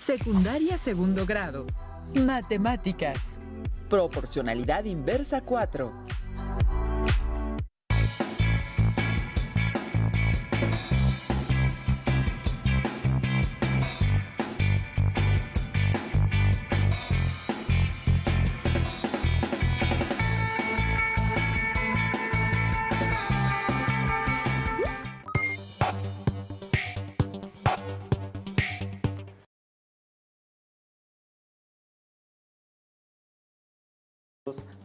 Secundaria segundo grado. Matemáticas. Proporcionalidad inversa 4.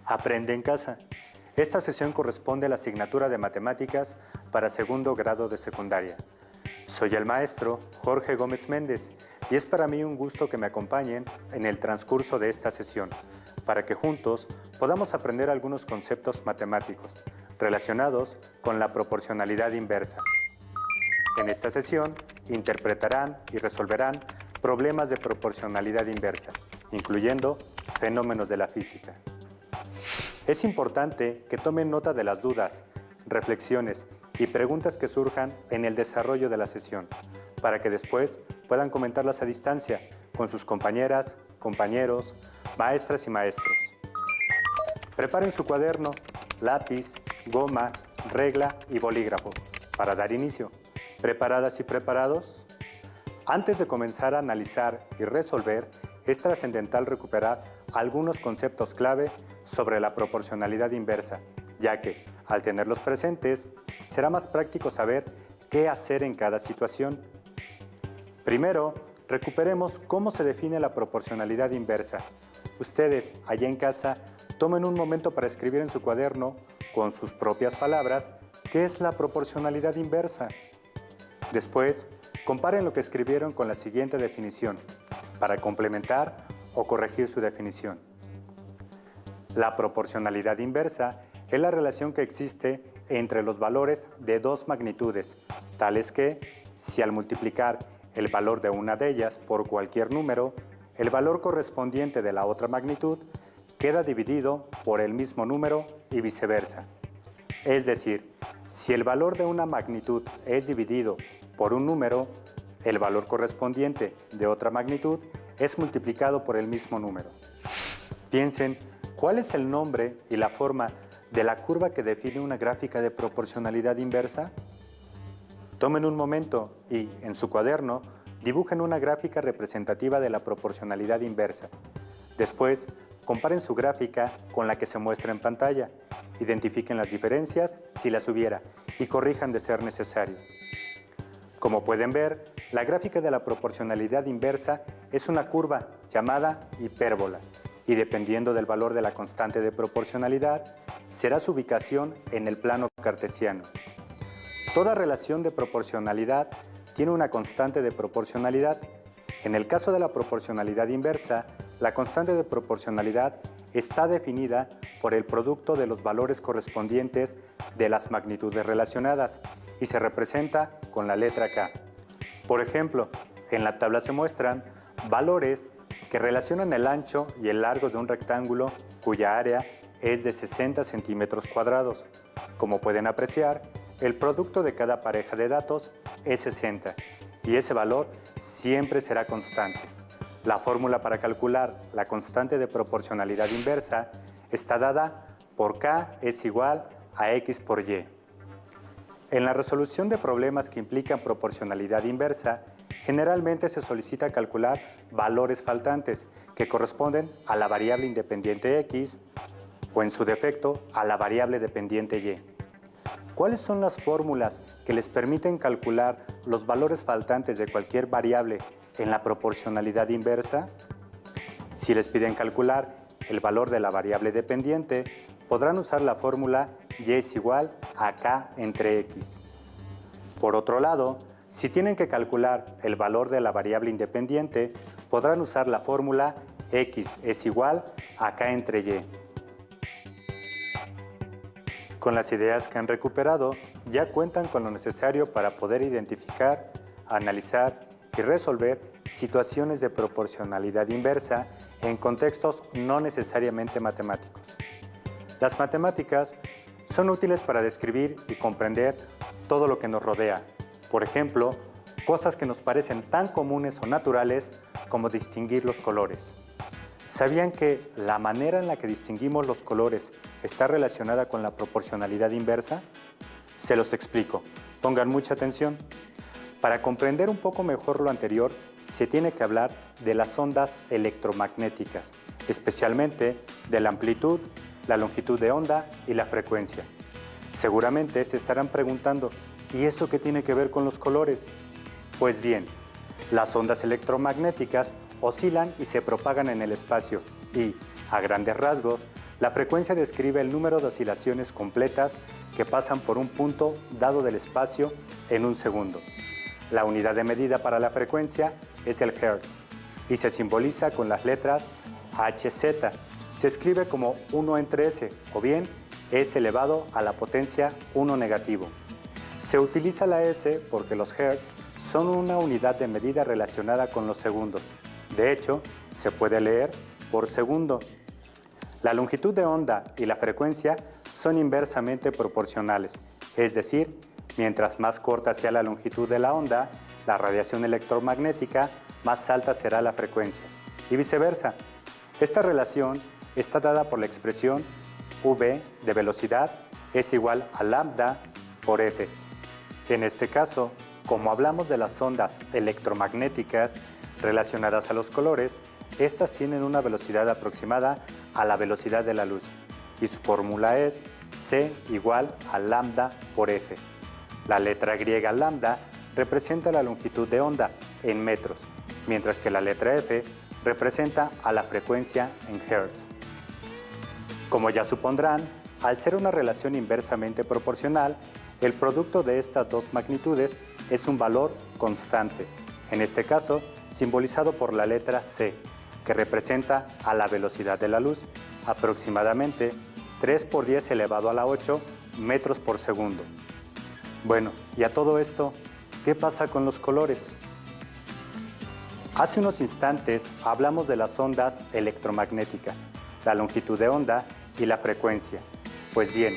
Aprende en casa. Esta sesión corresponde a la asignatura de Matemáticas para segundo grado de secundaria. Soy el maestro Jorge Gómez Méndez y es para mí un gusto que me acompañen en el transcurso de esta sesión para que juntos podamos aprender algunos conceptos matemáticos relacionados con la proporcionalidad inversa. En esta sesión interpretarán y resolverán problemas de proporcionalidad inversa, incluyendo fenómenos de la física. Es importante que tomen nota de las dudas, reflexiones y preguntas que surjan en el desarrollo de la sesión, para que después puedan comentarlas a distancia con sus compañeras, compañeros, maestras y maestros. Preparen su cuaderno, lápiz, goma, regla y bolígrafo para dar inicio. ¿Preparadas y preparados? Antes de comenzar a analizar y resolver, es trascendental recuperar algunos conceptos clave sobre la proporcionalidad inversa, ya que, al tenerlos presentes, será más práctico saber qué hacer en cada situación. Primero, recuperemos cómo se define la proporcionalidad inversa. Ustedes, allá en casa, tomen un momento para escribir en su cuaderno, con sus propias palabras, qué es la proporcionalidad inversa. Después, comparen lo que escribieron con la siguiente definición, para complementar o corregir su definición. La proporcionalidad inversa es la relación que existe entre los valores de dos magnitudes, tales que, si al multiplicar el valor de una de ellas por cualquier número, el valor correspondiente de la otra magnitud queda dividido por el mismo número y viceversa. Es decir, si el valor de una magnitud es dividido por un número, el valor correspondiente de otra magnitud es multiplicado por el mismo número. Piensen, ¿cuál es el nombre y la forma de la curva que define una gráfica de proporcionalidad inversa? Tomen un momento y, en su cuaderno, dibujen una gráfica representativa de la proporcionalidad inversa. Después, comparen su gráfica con la que se muestra en pantalla, identifiquen las diferencias si las hubiera y corrijan de ser necesario. Como pueden ver, la gráfica de la proporcionalidad inversa es una curva llamada hipérbola y dependiendo del valor de la constante de proporcionalidad, será su ubicación en el plano cartesiano. Toda relación de proporcionalidad tiene una constante de proporcionalidad. En el caso de la proporcionalidad inversa, la constante de proporcionalidad está definida por el producto de los valores correspondientes de las magnitudes relacionadas y se representa con la letra K. Por ejemplo, en la tabla se muestran valores que relacionan el ancho y el largo de un rectángulo cuya área es de 60 centímetros cuadrados. Como pueden apreciar, el producto de cada pareja de datos es 60 y ese valor siempre será constante. La fórmula para calcular la constante de proporcionalidad inversa está dada por K es igual a X por Y. En la resolución de problemas que implican proporcionalidad inversa, generalmente se solicita calcular valores faltantes que corresponden a la variable independiente X o, en su defecto, a la variable dependiente Y. ¿Cuáles son las fórmulas que les permiten calcular los valores faltantes de cualquier variable en la proporcionalidad inversa? Si les piden calcular el valor de la variable dependiente, podrán usar la fórmula Y es igual a K entre X. Por otro lado, si tienen que calcular el valor de la variable independiente, podrán usar la fórmula X es igual a K entre Y. Con las ideas que han recuperado, ya cuentan con lo necesario para poder identificar, analizar y resolver situaciones de proporcionalidad inversa en contextos no necesariamente matemáticos. Las matemáticas son útiles para describir y comprender todo lo que nos rodea. Por ejemplo, cosas que nos parecen tan comunes o naturales como distinguir los colores. ¿Sabían que la manera en la que distinguimos los colores está relacionada con la proporcionalidad inversa? Se los explico. Pongan mucha atención. Para comprender un poco mejor lo anterior, se tiene que hablar de las ondas electromagnéticas, especialmente de la amplitud, la longitud de onda y la frecuencia. Seguramente se estarán preguntando, ¿y eso qué tiene que ver con los colores? Pues bien, las ondas electromagnéticas oscilan y se propagan en el espacio y, a grandes rasgos, la frecuencia describe el número de oscilaciones completas que pasan por un punto dado del espacio en un segundo. La unidad de medida para la frecuencia es el Hertz y se simboliza con las letras Hz. Se escribe como 1 entre S o bien S elevado a la potencia 1 negativo. Se utiliza la S porque los Hertz son una unidad de medida relacionada con los segundos. De hecho, se puede leer por segundo. La longitud de onda y la frecuencia son inversamente proporcionales, es decir, mientras más corta sea la longitud de la onda, la radiación electromagnética, más alta será la frecuencia, y viceversa. Esta relación está dada por la expresión V de velocidad es igual a lambda por F. En este caso, como hablamos de las ondas electromagnéticas relacionadas a los colores, estas tienen una velocidad aproximada a la velocidad de la luz y su fórmula es C igual a lambda por F. La letra griega lambda representa la longitud de onda en metros, mientras que la letra F representa a la frecuencia en hertz. Como ya supondrán, al ser una relación inversamente proporcional, el producto de estas dos magnitudes es un valor constante, en este caso simbolizado por la letra C, que representa a la velocidad de la luz, aproximadamente 3 por 10 elevado a la 8 metros por segundo. Bueno, y a todo esto, ¿qué pasa con los colores? Hace unos instantes hablamos de las ondas electromagnéticas, la longitud de onda y la frecuencia. Pues bien,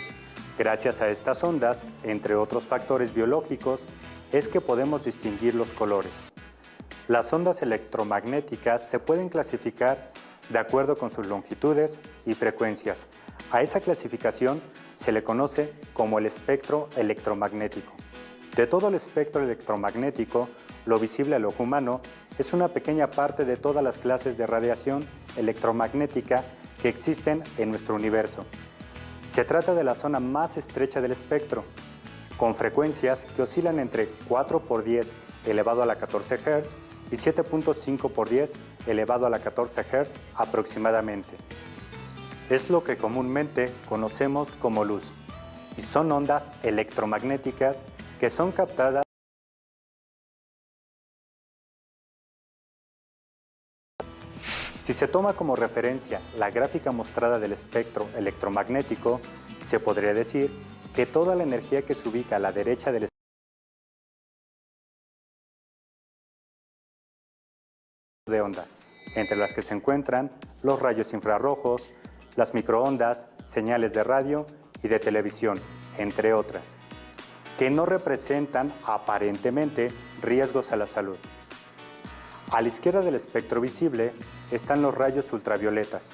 gracias a estas ondas, entre otros factores biológicos, es que podemos distinguir los colores. Las ondas electromagnéticas se pueden clasificar de acuerdo con sus longitudes y frecuencias. A esa clasificación se le conoce como el espectro electromagnético. De todo el espectro electromagnético, lo visible al ojo humano es una pequeña parte de todas las clases de radiación electromagnética que existen en nuestro universo. Se trata de la zona más estrecha del espectro, con frecuencias que oscilan entre 4 por 10 elevado a la 14 Hz y 7.5 por 10 elevado a la 14 Hz aproximadamente. Es lo que comúnmente conocemos como luz, y son ondas electromagnéticas que son captadas. Si se toma como referencia la gráfica mostrada del espectro electromagnético, se podría decir que toda la energía que se ubica a la derecha del espectro de onda, entre las que se encuentran los rayos infrarrojos, las microondas, señales de radio y de televisión, entre otras, que no representan aparentemente riesgos a la salud. A la izquierda del espectro visible están los rayos ultravioletas,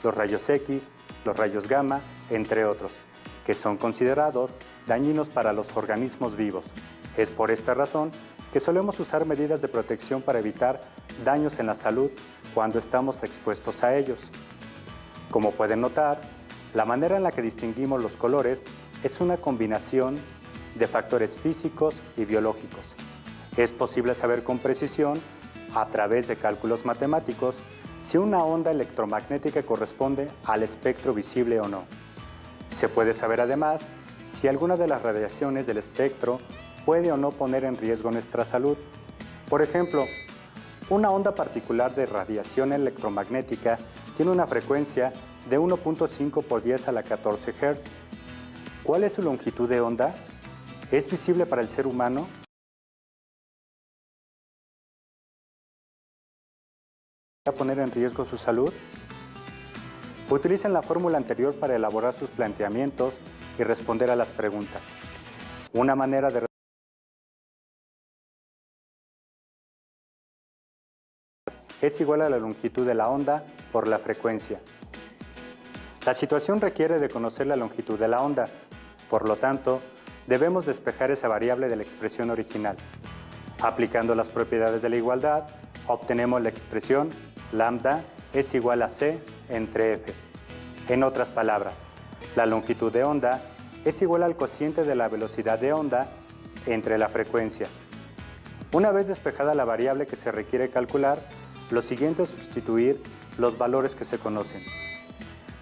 los rayos X, los rayos gamma, entre otros, que son considerados dañinos para los organismos vivos. Es por esta razón que solemos usar medidas de protección para evitar daños en la salud cuando estamos expuestos a ellos. Como pueden notar, la manera en la que distinguimos los colores es una combinación de factores físicos y biológicos. Es posible saber con precisión, a través de cálculos matemáticos, si una onda electromagnética corresponde al espectro visible o no. Se puede saber además si alguna de las radiaciones del espectro puede o no poner en riesgo nuestra salud. Por ejemplo, una onda particular de radiación electromagnética tiene una frecuencia de 1.5 por 10 a la 14 Hz. ¿Cuál es su longitud de onda? ¿Es visible para el ser humano? ¿Va a poner en riesgo su salud? Utilicen la fórmula anterior para elaborar sus planteamientos y responder a las preguntas. Una manera de es igual a la longitud de la onda por la frecuencia. La situación requiere de conocer la longitud de la onda, por lo tanto, debemos despejar esa variable de la expresión original. Aplicando las propiedades de la igualdad, obtenemos la expresión lambda es igual a c entre f. En otras palabras, la longitud de onda es igual al cociente de la velocidad de onda entre la frecuencia. Una vez despejada la variable que se requiere calcular, lo siguiente es sustituir los valores que se conocen.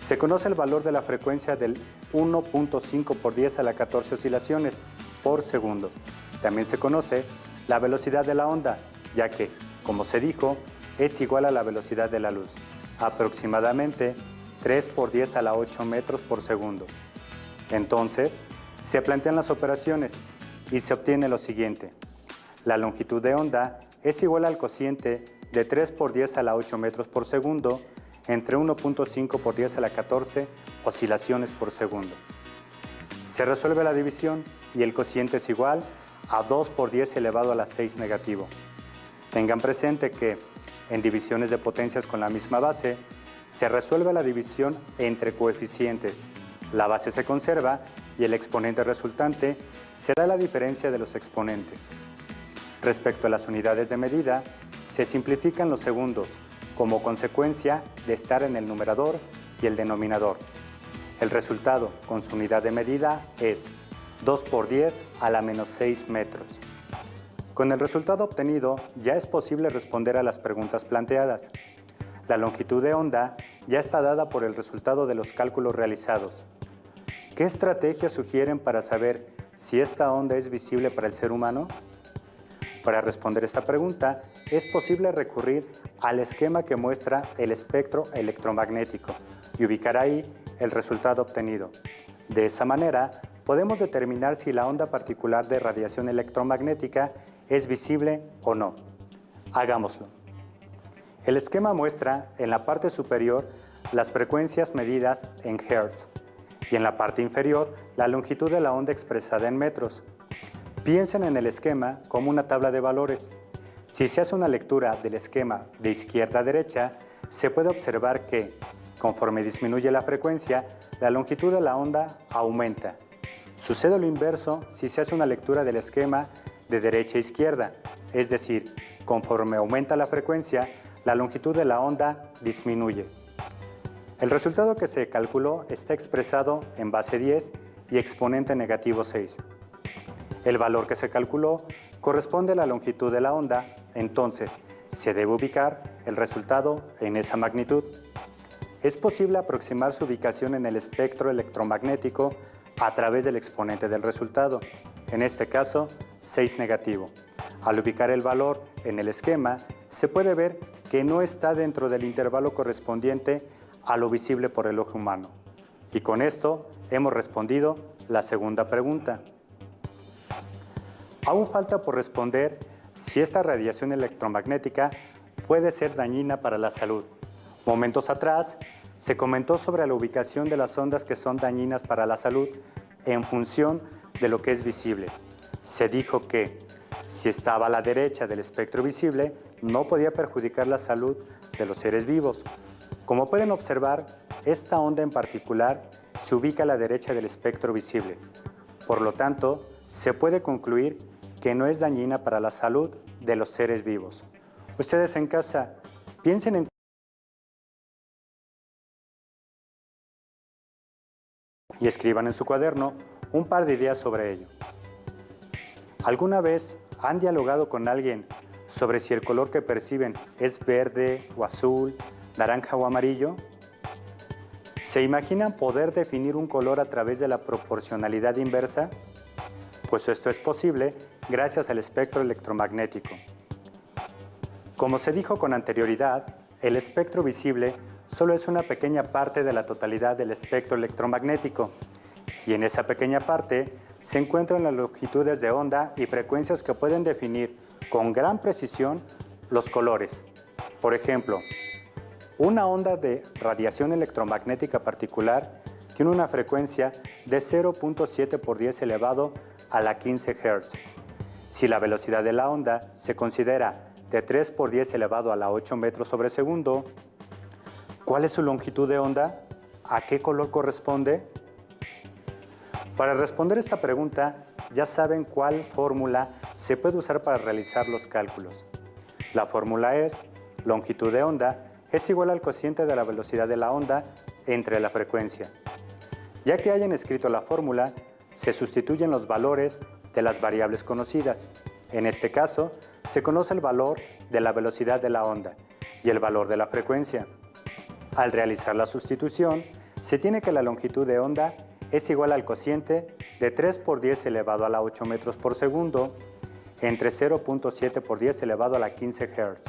Se conoce el valor de la frecuencia del 1.5 por 10 a la 14 oscilaciones por segundo. También se conoce la velocidad de la onda, ya que, como se dijo, es igual a la velocidad de la luz, aproximadamente 3 por 10 a la 8 metros por segundo. Entonces, se plantean las operaciones y se obtiene lo siguiente. La longitud de onda es igual al cociente de 3 por 10 a la 8 metros por segundo entre 1.5 por 10 a la 14 oscilaciones por segundo. Se resuelve la división y el cociente es igual a 2 por 10 elevado a la 6 negativo. Tengan presente que en divisiones de potencias con la misma base, se resuelve la división entre coeficientes. La base se conserva y el exponente resultante será la diferencia de los exponentes. Respecto a las unidades de medida, se simplifican los segundos como consecuencia de estar en el numerador y el denominador. El resultado con su unidad de medida es 2 por 10 a la menos 6 metros. Con el resultado obtenido, ya es posible responder a las preguntas planteadas. La longitud de onda ya está dada por el resultado de los cálculos realizados. ¿Qué estrategias sugieren para saber si esta onda es visible para el ser humano? Para responder esta pregunta, es posible recurrir al esquema que muestra el espectro electromagnético y ubicar ahí el resultado obtenido. De esa manera, podemos determinar si la onda particular de radiación electromagnética es visible o no. Hagámoslo. El esquema muestra en la parte superior las frecuencias medidas en Hertz y en la parte inferior la longitud de la onda expresada en metros. Piensen en el esquema como una tabla de valores. Si se hace una lectura del esquema de izquierda a derecha, se puede observar que, conforme disminuye la frecuencia, la longitud de la onda aumenta. Sucede lo inverso si se hace una lectura del esquema de derecha a izquierda, es decir, conforme aumenta la frecuencia, la longitud de la onda disminuye. El resultado que se calculó está expresado en base 10 y exponente negativo 6. El valor que se calculó corresponde a la longitud de la onda, entonces se debe ubicar el resultado en esa magnitud. Es posible aproximar su ubicación en el espectro electromagnético a través del exponente del resultado, en este caso 6 negativo. Al ubicar el valor en el esquema, se puede ver que no está dentro del intervalo correspondiente a lo visible por el ojo humano. Y con esto hemos respondido la segunda pregunta. Aún falta por responder si esta radiación electromagnética puede ser dañina para la salud. Momentos atrás se comentó sobre la ubicación de las ondas que son dañinas para la salud en función de lo que es visible. Se dijo que si estaba a la derecha del espectro visible, no podía perjudicar la salud de los seres vivos. Como pueden observar, esta onda en particular se ubica a la derecha del espectro visible. Por lo tanto, se puede concluir que no es dañina para la salud de los seres vivos. Ustedes en casa, piensen en y escriban en su cuaderno un par de ideas sobre ello. ¿Alguna vez han dialogado con alguien sobre si el color que perciben es verde o azul, naranja o amarillo? ¿Se imaginan poder definir un color a través de la proporcionalidad inversa? Pues esto es posible gracias al espectro electromagnético. Como se dijo con anterioridad, el espectro visible solo es una pequeña parte de la totalidad del espectro electromagnético, y en esa pequeña parte se encuentran las longitudes de onda y frecuencias que pueden definir con gran precisión los colores. Por ejemplo, una onda de radiación electromagnética particular tiene una frecuencia de 0.7 por 10 elevado a la 15 Hz. Si la velocidad de la onda se considera de 3 por 10 elevado a la 8 metros sobre segundo. ¿Cuál es su longitud de onda? ¿A qué color corresponde? Para responder esta pregunta, ya saben cuál fórmula se puede usar para realizar los cálculos. La fórmula es: longitud de onda es igual al cociente de la velocidad de la onda entre la frecuencia. Ya que hayan escrito la fórmula, se sustituyen los valores de las variables conocidas. En este caso, se conoce el valor de la velocidad de la onda y el valor de la frecuencia. Al realizar la sustitución, se tiene que la longitud de onda es igual al cociente de 3 por 10 elevado a la 8 metros por segundo entre 0.7 por 10 elevado a la 15 Hz.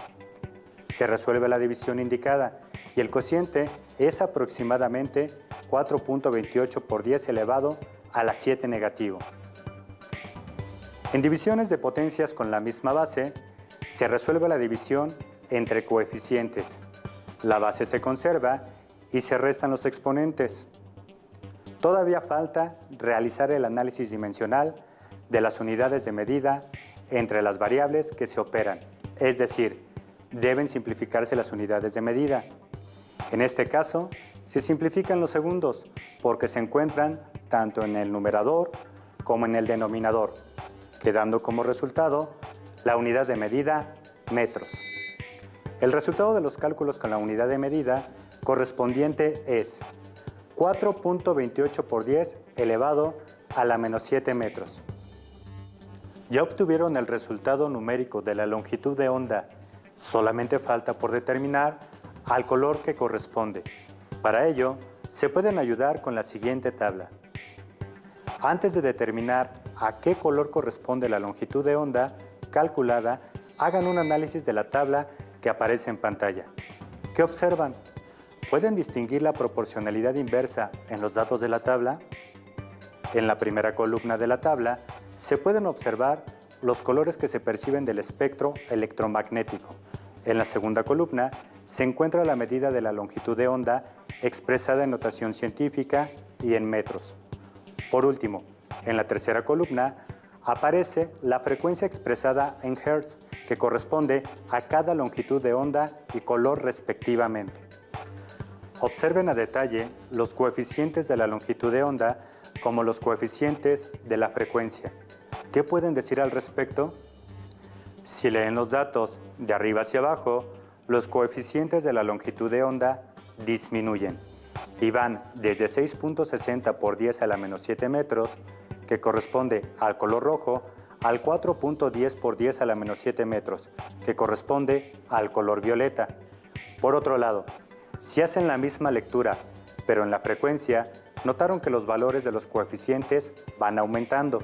Se resuelve la división indicada y el cociente es aproximadamente 4.28 por 10 elevado a la 7 negativo. En divisiones de potencias con la misma base, se resuelve la división entre coeficientes. La base se conserva y se restan los exponentes. Todavía falta realizar el análisis dimensional de las unidades de medida entre las variables que se operan, es decir, deben simplificarse las unidades de medida. En este caso, se simplifican los segundos porque se encuentran tanto en el numerador como en el denominador, quedando como resultado la unidad de medida metros. El resultado de los cálculos con la unidad de medida correspondiente es 4.28 por 10 elevado a la menos 7 metros. Ya obtuvieron el resultado numérico de la longitud de onda. Solamente falta por determinar al color que corresponde. Para ello, se pueden ayudar con la siguiente tabla. Antes de determinar a qué color corresponde la longitud de onda calculada, hagan un análisis de la tabla que aparece en pantalla. ¿Qué observan? ¿Pueden distinguir la proporcionalidad inversa en los datos de la tabla? En la primera columna de la tabla se pueden observar los colores que se perciben del espectro electromagnético. En la segunda columna se encuentra la medida de la longitud de onda expresada en notación científica y en metros. Por último, en la tercera columna aparece la frecuencia expresada en Hertz, que corresponde a cada longitud de onda y color respectivamente. Observen a detalle los coeficientes de la longitud de onda como los coeficientes de la frecuencia. ¿Qué pueden decir al respecto? Si leen los datos de arriba hacia abajo, los coeficientes de la longitud de onda disminuyen y van desde 6.60 por 10 a la menos 7 metros, que corresponde al color rojo, al 4.10 por 10 a la menos 7 metros, que corresponde al color violeta. Por otro lado, si hacen la misma lectura, pero en la frecuencia, notaron que los valores de los coeficientes van aumentando.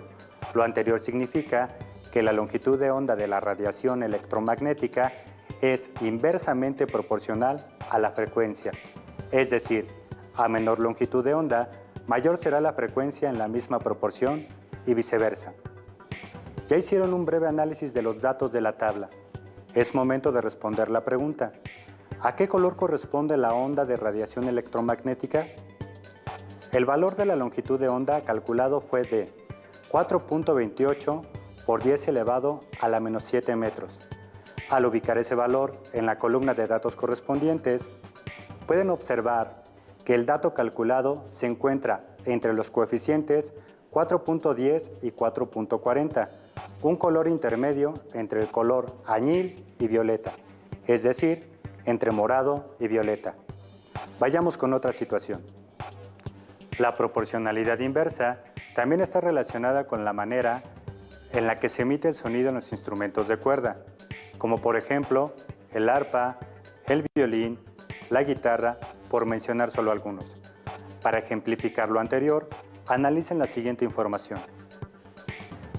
Lo anterior significa que la longitud de onda de la radiación electromagnética es inversamente proporcional a la frecuencia. Es decir, a menor longitud de onda, mayor será la frecuencia en la misma proporción y viceversa. Ya hicieron un breve análisis de los datos de la tabla. Es momento de responder la pregunta: ¿a qué color corresponde la onda de radiación electromagnética? El valor de la longitud de onda calculado fue de 4.28 por 10 elevado a la menos 7 metros. Al ubicar ese valor en la columna de datos correspondientes, pueden observar que el dato calculado se encuentra entre los coeficientes 4.10 y 4.40, un color intermedio entre el color añil y violeta, es decir, entre morado y violeta. Vayamos con otra situación. La proporcionalidad inversa también está relacionada con la manera en la que se emite el sonido en los instrumentos de cuerda, como por ejemplo el arpa, el violín, la guitarra, por mencionar solo algunos. Para ejemplificar lo anterior, analicen la siguiente información.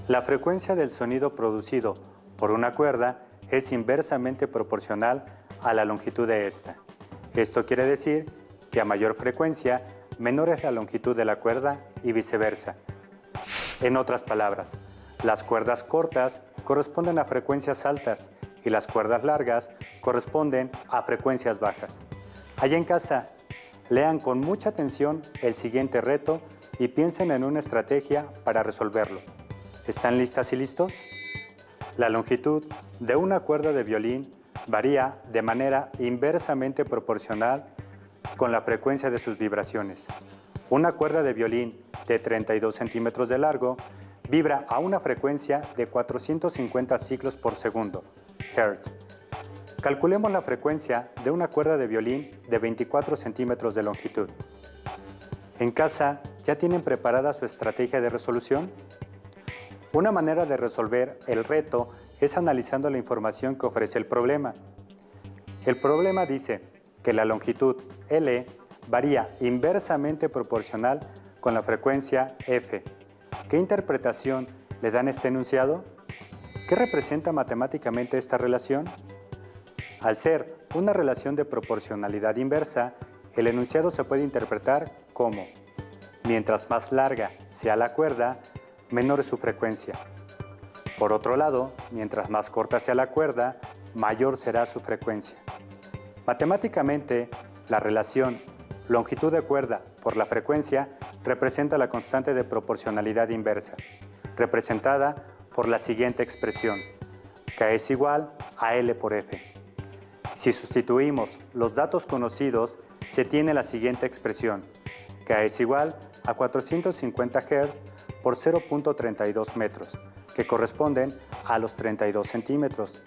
La frecuencia del sonido producido por una cuerda es inversamente proporcional a la longitud de esta. Esto quiere decir que a mayor frecuencia, menor es la longitud de la cuerda y viceversa. En otras palabras, las cuerdas cortas corresponden a frecuencias altas y las cuerdas largas corresponden a frecuencias bajas. Allá en casa, lean con mucha atención el siguiente reto y piensen en una estrategia para resolverlo. ¿Están listas y listos? La longitud de una cuerda de violín varía de manera inversamente proporcional con la frecuencia de sus vibraciones. Una cuerda de violín de 32 centímetros de largo vibra a una frecuencia de 450 ciclos por segundo, Hz. Calculemos la frecuencia de una cuerda de violín de 24 centímetros de longitud. En casa, ¿ya tienen preparada su estrategia de resolución? Una manera de resolver el reto es analizando la información que ofrece el problema. El problema dice que la longitud L varía inversamente proporcional con la frecuencia F. ¿Qué interpretación le dan a este enunciado? ¿Qué representa matemáticamente esta relación? Al ser una relación de proporcionalidad inversa, el enunciado se puede interpretar como: mientras más larga sea la cuerda, menor es su frecuencia. Por otro lado, mientras más corta sea la cuerda, mayor será su frecuencia. Matemáticamente, la relación longitud de cuerda por la frecuencia representa la constante de proporcionalidad inversa, representada por la siguiente expresión: K es igual a L por F. Si sustituimos los datos conocidos, se tiene la siguiente expresión: K es igual a 450 Hz por 0.32 metros, que corresponden a los 32 centímetros.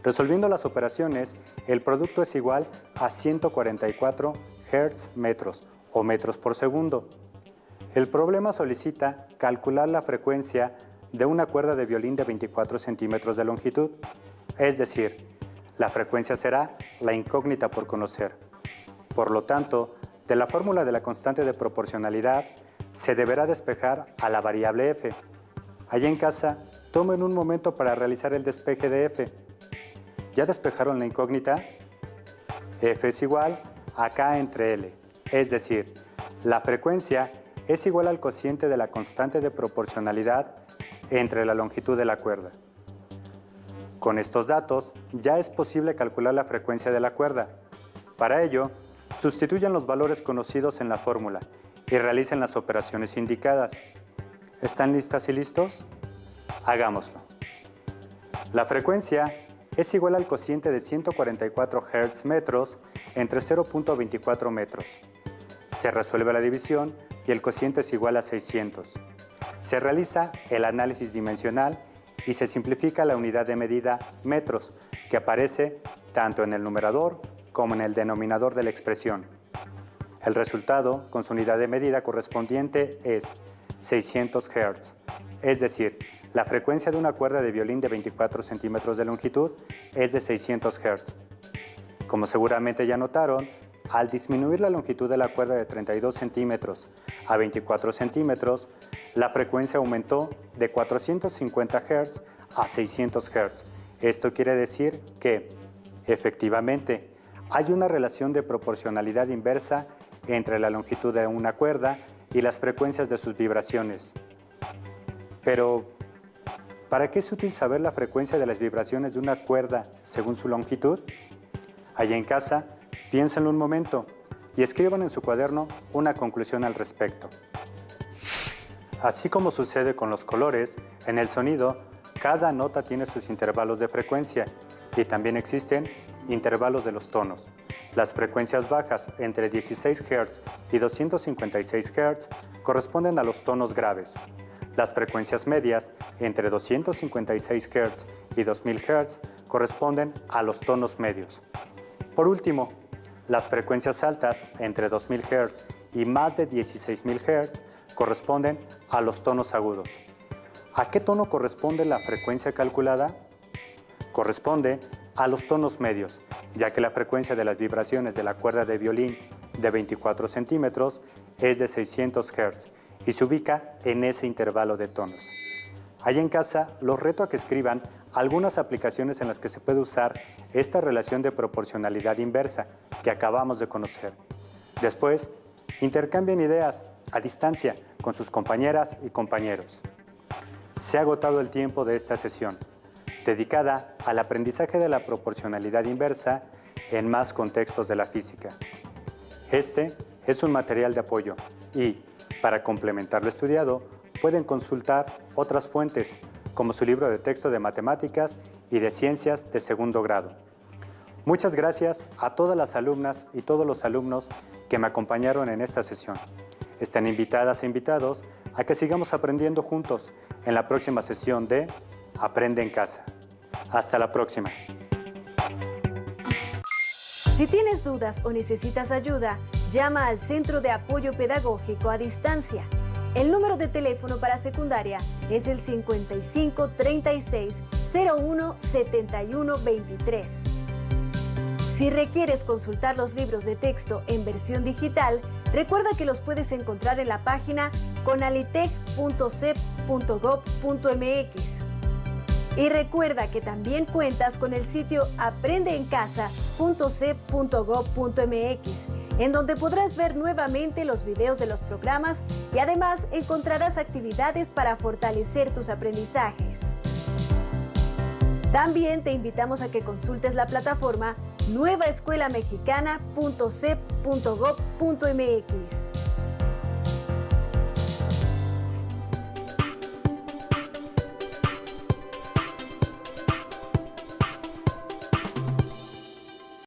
Resolviendo las operaciones, el producto es igual a 144 Hz metros o metros por segundo. El problema solicita calcular la frecuencia de una cuerda de violín de 24 centímetros de longitud, es decir, la frecuencia será la incógnita por conocer. Por lo tanto, de la fórmula de la constante de proporcionalidad, se deberá despejar a la variable f. Allá en casa, tomen un momento para realizar el despeje de f. ¿Ya despejaron la incógnita? F es igual a K entre L, es decir, la frecuencia es igual al cociente de la constante de proporcionalidad entre la longitud de la cuerda. Con estos datos, ya es posible calcular la frecuencia de la cuerda. Para ello, sustituyan los valores conocidos en la fórmula y realicen las operaciones indicadas. ¿Están listas y listos? Hagámoslo. La frecuencia es igual al cociente de 144 Hz metros entre 0.24 metros. Se resuelve la división y el cociente es igual a 600. Se realiza el análisis dimensional y se simplifica la unidad de medida metros, que aparece tanto en el numerador como en el denominador de la expresión. El resultado, con su unidad de medida correspondiente, es 600 Hz, es decir, la frecuencia de una cuerda de violín de 24 centímetros de longitud es de 600 Hz. Como seguramente ya notaron, al disminuir la longitud de la cuerda de 32 centímetros a 24 centímetros, la frecuencia aumentó de 450 Hz a 600 Hz. Esto quiere decir que, efectivamente, hay una relación de proporcionalidad inversa entre la longitud de una cuerda y las frecuencias de sus vibraciones. Pero, ¿para qué es útil saber la frecuencia de las vibraciones de una cuerda según su longitud? Allá en casa, piénsenlo un momento y escriban en su cuaderno una conclusión al respecto. Así como sucede con los colores, en el sonido, cada nota tiene sus intervalos de frecuencia y también existen intervalos de los tonos. Las frecuencias bajas entre 16 Hz y 256 Hz corresponden a los tonos graves. Las frecuencias medias entre 256 Hz y 2000 Hz corresponden a los tonos medios. Por último, las frecuencias altas entre 2000 Hz y más de 16000 Hz corresponden a los tonos agudos. ¿A qué tono corresponde la frecuencia calculada? Corresponde a los tonos medios, ya que la frecuencia de las vibraciones de la cuerda de violín de 24 centímetros es de 600 Hz y se ubica en ese intervalo de tonos. Allá en casa, los reto a que escriban algunas aplicaciones en las que se puede usar esta relación de proporcionalidad inversa que acabamos de conocer. Después, intercambien ideas a distancia con sus compañeras y compañeros. Se ha agotado el tiempo de esta sesión, dedicada al aprendizaje de la proporcionalidad inversa en más contextos de la física. Este es un material de apoyo y, para complementar lo estudiado, pueden consultar otras fuentes como su libro de texto de matemáticas y de ciencias de segundo grado. Muchas gracias a todas las alumnas y todos los alumnos que me acompañaron en esta sesión. Están invitadas e invitados a que sigamos aprendiendo juntos en la próxima sesión de Aprende en Casa. Hasta la próxima. Si tienes dudas o necesitas ayuda, llama al Centro de Apoyo Pedagógico a Distancia. El número de teléfono para secundaria es el 55 36 01 71 23. Si requieres consultar los libros de texto en versión digital, recuerda que los puedes encontrar en la página conalitec.cep.gov.mx. Y recuerda que también cuentas con el sitio aprendeencasa.cep.gov.mx, en donde podrás ver nuevamente los videos de los programas y además encontrarás actividades para fortalecer tus aprendizajes. También te invitamos a que consultes la plataforma nuevaescuelamexicana.cep.gov.mx.